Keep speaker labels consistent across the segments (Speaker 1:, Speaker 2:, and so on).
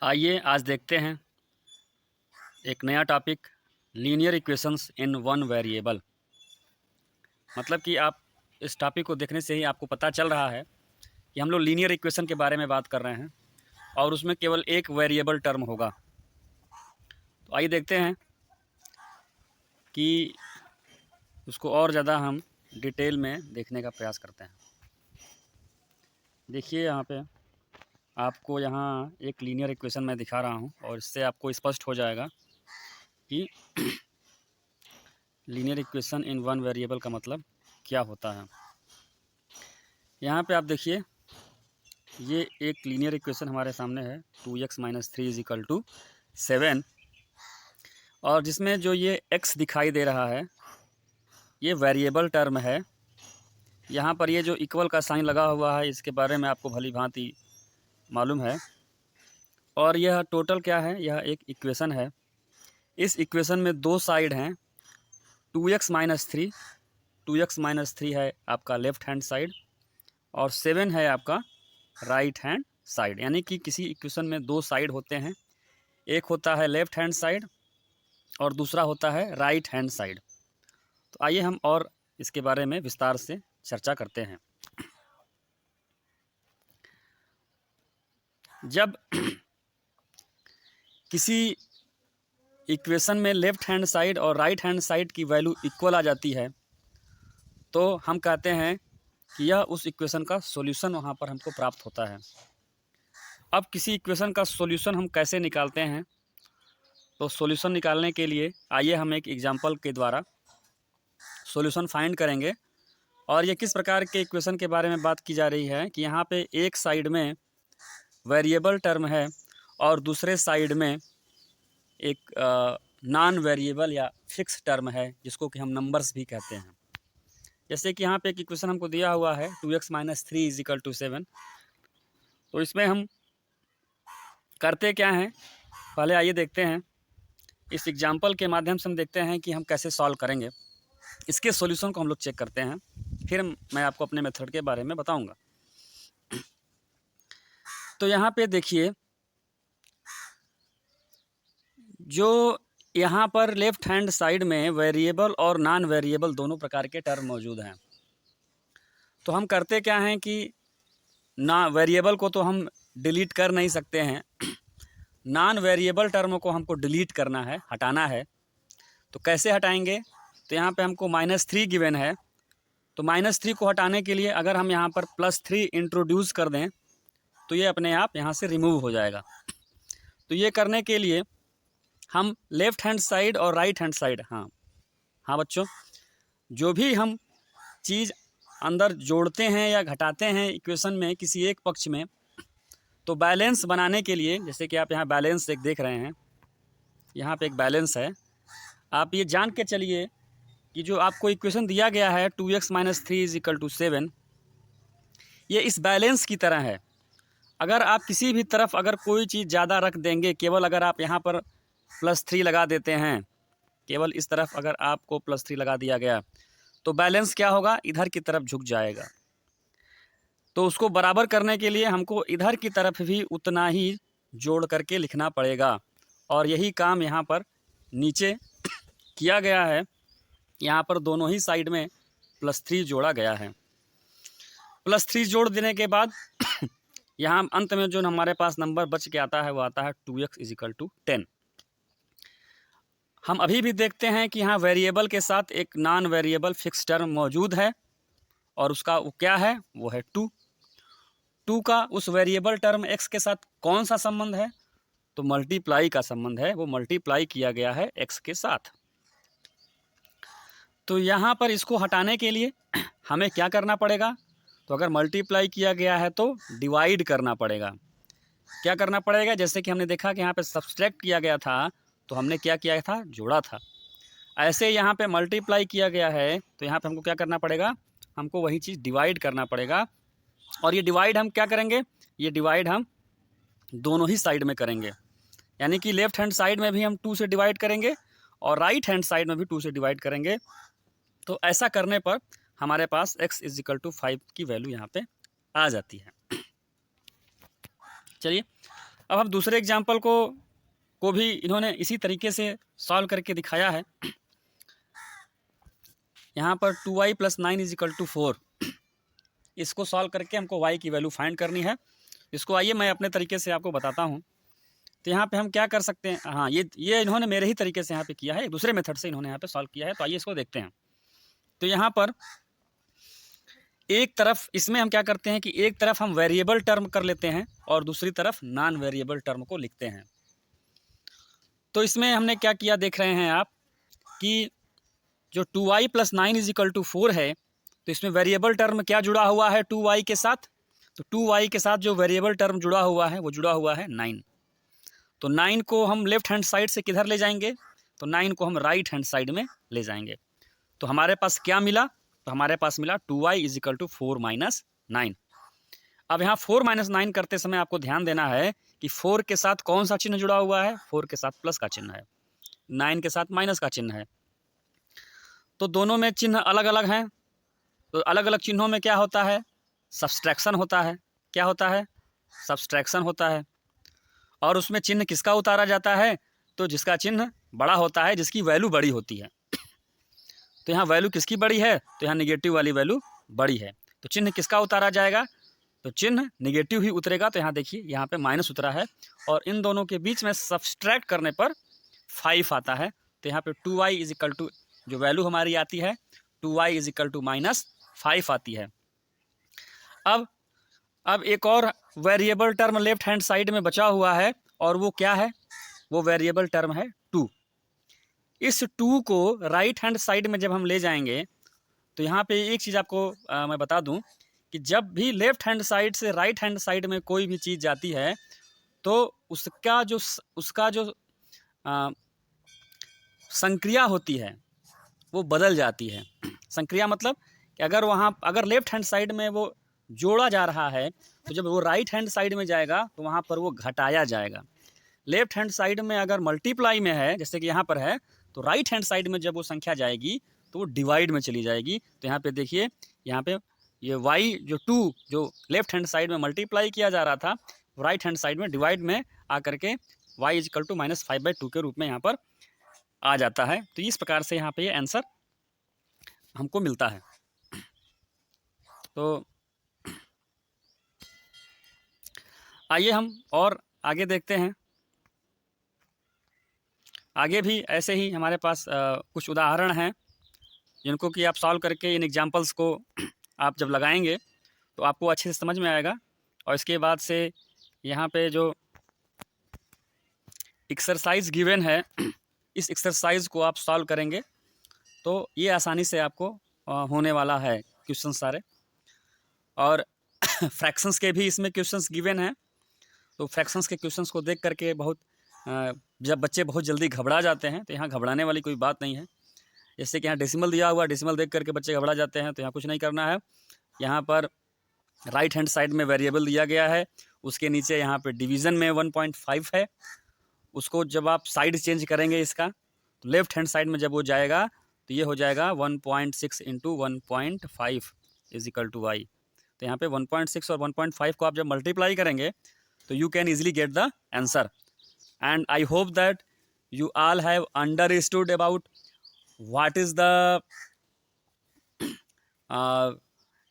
Speaker 1: आइए आज देखते हैं एक नया topic, linear equations in one variable. मतलब कि आप इस टॉपिक को देखने से ही आपको पता चल रहा है कि हम लोग लीनियर इक्वेशन के बारे में बात कर रहे हैं और उसमें केवल एक वेरिएबल टर्म होगा। तो आइए देखते हैं कि उसको और ज़्यादा हम डिटेल में देखने का प्रयास करते हैं। देखिए यहाँ पे आपको यहाँ एक लीनियर इक्वेशन मैं दिखा रहा हूँ और इससे आपको स्पष्ट हो जाएगा कि linear equation in one variable का मतलब क्या होता है। यहाँ पे आप देखिए, ये एक लीनियर इक्वेशन हमारे सामने है 2x - 3 = 7 और जिसमें जो ये x दिखाई दे रहा है ये वेरिएबल टर्म है। यहाँ पर ये जो इक्वल का साइन लगा हुआ है इसके बारे में आपको भली भांति मालूम है। और यह टोटल क्या है, यह एक इक्वेशन है। इस इक्वेशन में दो साइड हैं, 2x - 3 है आपका लेफ़्ट हैंड साइड और 7 है आपका राइट हैंड साइड। यानी कि किसी इक्वेशन में दो साइड होते हैं, एक होता है लेफ़्ट हैंड साइड और दूसरा होता है राइट हैंड साइड। तो आइए हम और इसके बारे में विस्तार से चर्चा करते हैं। जब किसी इक्वेशन में लेफ़्ट हैंड साइड और राइट हैंड साइड की वैल्यू इक्वल आ जाती है तो हम कहते हैं कि यह उस इक्वेशन का सॉल्यूशन वहाँ पर हमको प्राप्त होता है। अब किसी इक्वेशन का सॉल्यूशन हम कैसे निकालते हैं, तो सॉल्यूशन निकालने के लिए आइए हम एक एग्जांपल के द्वारा सॉल्यूशन फाइंड करेंगे। और ये किस प्रकार के इक्वेशन के बारे में बात की जा रही है कि यहाँ पे एक साइड में वेरिएबल टर्म है और दूसरे साइड में एक नॉन वेरिएबल या फिक्स टर्म है जिसको कि हम नंबर्स भी कहते हैं। जैसे कि यहाँ पे एक इक्वेशन हमको दिया हुआ है 2x - 3 = 7। तो इसमें हम करते क्या हैं, पहले आइए देखते हैं। इस एग्जाम्पल के माध्यम से हम देखते हैं कि हम कैसे सॉल्व करेंगे। इसके सॉल्यूशन को हम लोग चेक करते हैं, फिर मैं आपको अपने मेथड के बारे में बताऊंगा। तो यहाँ पे देखिए, जो यहाँ पर लेफ्ट हैंड साइड में वेरिएबल और नॉन वेरिएबल दोनों प्रकार के टर्म मौजूद हैं। तो हम करते क्या हैं कि ना वेरिएबल को तो हम डिलीट कर नहीं सकते हैं, नॉन वेरिएबल टर्म को हमको डिलीट करना है, हटाना है। तो कैसे हटाएंगे, तो यहाँ पे हमको -3 गिवन है। तो -3 को हटाने के लिए अगर हम यहाँ पर +3 इंट्रोड्यूस कर दें तो ये अपने आप यहाँ से रिमूव हो जाएगा। तो ये करने के लिए हम लेफ़्ट हैंड साइड और राइट हैंड साइड, हाँ बच्चों, जो भी हम चीज़ अंदर जोड़ते हैं या घटाते हैं इक्वेशन में किसी एक पक्ष में, तो बैलेंस बनाने के लिए, जैसे कि आप यहाँ बैलेंस एक देख रहे हैं, यहाँ पे एक बैलेंस है। आप ये जान के चलिए कि जो आपको इक्वेशन दिया गया है 2x - 3 = 7, ये इस बैलेंस की तरह है। अगर आप किसी भी तरफ अगर कोई चीज़ ज़्यादा रख देंगे, केवल अगर आप यहाँ पर +3 लगा देते हैं, केवल इस तरफ अगर आपको +3 लगा दिया गया तो बैलेंस क्या होगा, इधर की तरफ झुक जाएगा। तो उसको बराबर करने के लिए हमको इधर की तरफ भी उतना ही जोड़ करके लिखना पड़ेगा। और यही काम यहाँ पर नीचे किया गया है। यहाँ पर दोनों ही साइड में +3 जोड़ा गया है। +3 जोड़ देने के बाद यहाँ अंत में जो हमारे पास नंबर बच के आता है वो आता है 2x = 10। हम अभी भी देखते हैं कि यहाँ वेरिएबल के साथ एक नॉन वेरिएबल फिक्स टर्म मौजूद है और उसका वो क्या है, वो है 2। 2 का उस वेरिएबल टर्म x के साथ कौन सा संबंध है, तो मल्टीप्लाई का संबंध है, वो मल्टीप्लाई किया गया है x के साथ। तो यहाँ पर इसको हटाने के लिए हमें क्या करना पड़ेगा, तो अगर मल्टीप्लाई किया गया है तो डिवाइड करना पड़ेगा। क्या करना पड़ेगा, जैसे कि हमने देखा कि यहाँ पे सब्सट्रैक्ट किया गया था तो हमने क्या किया था, जोड़ा था। ऐसे यहाँ पे मल्टीप्लाई किया गया है तो यहाँ पे हमको क्या करना पड़ेगा, हमको वही चीज़ डिवाइड करना पड़ेगा। और ये डिवाइड हम क्या करेंगे, ये डिवाइड हम दोनों ही साइड में करेंगे। यानी कि लेफ्ट हैंड साइड में भी हम 2 से डिवाइड करेंगे और राइट हैंड साइड में भी 2 से डिवाइड करेंगे। तो ऐसा करने पर हमारे पास x = 5 की वैल्यू यहाँ पे आ जाती है। चलिए अब हम दूसरे एग्जाम्पल को भी इन्होंने इसी तरीके से सॉल्व करके दिखाया है। यहाँ पर 2y + 9 = 4, इसको सॉल्व करके हमको y की वैल्यू फाइंड करनी है। इसको आइए मैं अपने तरीके से आपको बताता हूँ। तो यहाँ पे हम क्या कर सकते हैं, हाँ ये इन्होंने मेरे ही तरीके से यहाँ पे किया है, एक दूसरे मेथड से इन्होंने यहाँ पे सॉल्व किया है। तो आइए इसको देखते हैं। तो यहाँ पर एक तरफ इसमें हम क्या करते हैं कि एक तरफ हम वेरिएबल टर्म कर लेते हैं और दूसरी तरफ नॉन वेरिएबल टर्म को लिखते हैं। तो इसमें हमने क्या किया देख रहे हैं आप कि जो 2y + 9 = 4 है, तो इसमें वेरिएबल टर्म क्या जुड़ा हुआ है 2y के साथ, तो 2y के साथ जो वेरिएबल टर्म जुड़ा हुआ है वो जुड़ा हुआ है 9। तो 9 को हम लेफ्ट हैंड साइड से किधर ले जाएंगे, तो 9 को हम राइट हैंड साइड में ले जाएंगे। तो हमारे पास क्या मिला, तो हमारे पास मिला 2y = 4 - 9। अब यहाँ 4 - 9 करते समय आपको ध्यान देना है कि 4 के साथ कौन सा चिन्ह जुड़ा हुआ है, 4 के साथ प्लस का चिन्ह है, 9 के साथ माइनस का चिन्ह है। तो दोनों में चिन्ह अलग अलग हैं। तो अलग अलग चिन्हों में क्या होता है, सब्सट्रैक्शन होता है। क्या होता है, सब्सट्रैक्शन होता है। और उसमें चिन्ह किसका उतारा जाता है, तो जिसका चिन्ह बड़ा होता है, जिसकी वैल्यू बड़ी होती है। तो यहाँ वैल्यू किसकी बड़ी है, तो यहाँ निगेटिव वाली वैल्यू बड़ी है। तो चिन्ह किसका उतारा जाएगा, तो चिन्ह निगेटिव ही उतरेगा। तो यहाँ देखिए यहाँ पे माइनस उतरा है और इन दोनों के बीच में सब्सट्रैक्ट करने पर 5 आता है। तो यहाँ पे 2y = जो वैल्यू हमारी आती है 2y = -5 आती है। अब एक और variable term left hand side में बचा हुआ है और वो क्या है, वो वेरिएबल टर्म है 2। इस 2 को राइट हैंड साइड में जब हम ले जाएंगे, तो यहाँ पे एक चीज़ आपको मैं बता दूं कि जब भी लेफ्ट हैंड साइड से राइट हैंड साइड में कोई भी चीज़ जाती है, तो उसका जो संक्रिया होती है वो बदल जाती है। संक्रिया मतलब कि अगर लेफ्ट हैंड साइड में वो जोड़ा जा रहा है, तो जब वो राइट हैंड साइड में जाएगा तो वहाँ पर वो घटाया जाएगा। लेफ्ट हैंड साइड में अगर मल्टीप्लाई में है, जैसे कि यहाँ पर है, तो राइट हैंड साइड में जब वो संख्या जाएगी तो वो डिवाइड में चली जाएगी। तो यहाँ पे देखिए, यहाँ पे ये y जो 2 जो लेफ्ट हैंड साइड में मल्टीप्लाई किया जा रहा था, राइट हैंड साइड में डिवाइड में आकर के y = -5/2 के रूप में यहाँ पर आ जाता है। तो इस प्रकार से यहाँ पे ये आंसर हमको मिलता है। तो आइए हम और आगे देखते हैं। आगे भी ऐसे ही हमारे पास कुछ उदाहरण हैं जिनको कि आप सॉल्व करके इन एग्जांपल्स को आप जब लगाएंगे तो आपको अच्छे से समझ में आएगा। और इसके बाद से यहाँ पे जो एक्सरसाइज गिवन है, इस एक्सरसाइज को आप सॉल्व करेंगे तो ये आसानी से आपको होने वाला है क्वेश्चन सारे। और फ्रैक्शंस के भी इसमें क्वेश्चंस गिवन हैं। तो फ्रैक्शंस के क्वेश्चंस को देख करके जब बच्चे बहुत जल्दी घबरा जाते हैं, तो यहाँ घबराने वाली कोई बात नहीं है। जैसे कि यहाँ डेसिमल दिया हुआ, डेसिमल देख करके बच्चे घबरा जाते हैं, तो यहाँ कुछ नहीं करना है। यहाँ पर राइट हैंड साइड में वेरिएबल दिया गया है, उसके नीचे यहाँ पे डिवीज़न में 1.5 है। उसको जब आप साइड चेंज करेंगे इसका, तो लेफ्ट हैंड साइड में जब वो जाएगा तो ये हो जाएगा 1.6 × 1.5 = y। तो यहाँ पे 1.6 और 1.5 को आप जब मल्टीप्लाई करेंगे तो you can easily get the answer. And I hope that you all have understood about what is the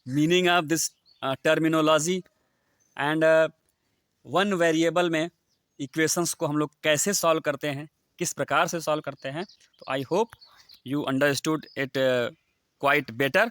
Speaker 1: meaning of this terminology and one variable में equations को हम लोग कैसे solve करते हैं, किस प्रकार से solve करते हैं। तो I hope you understood it quite better.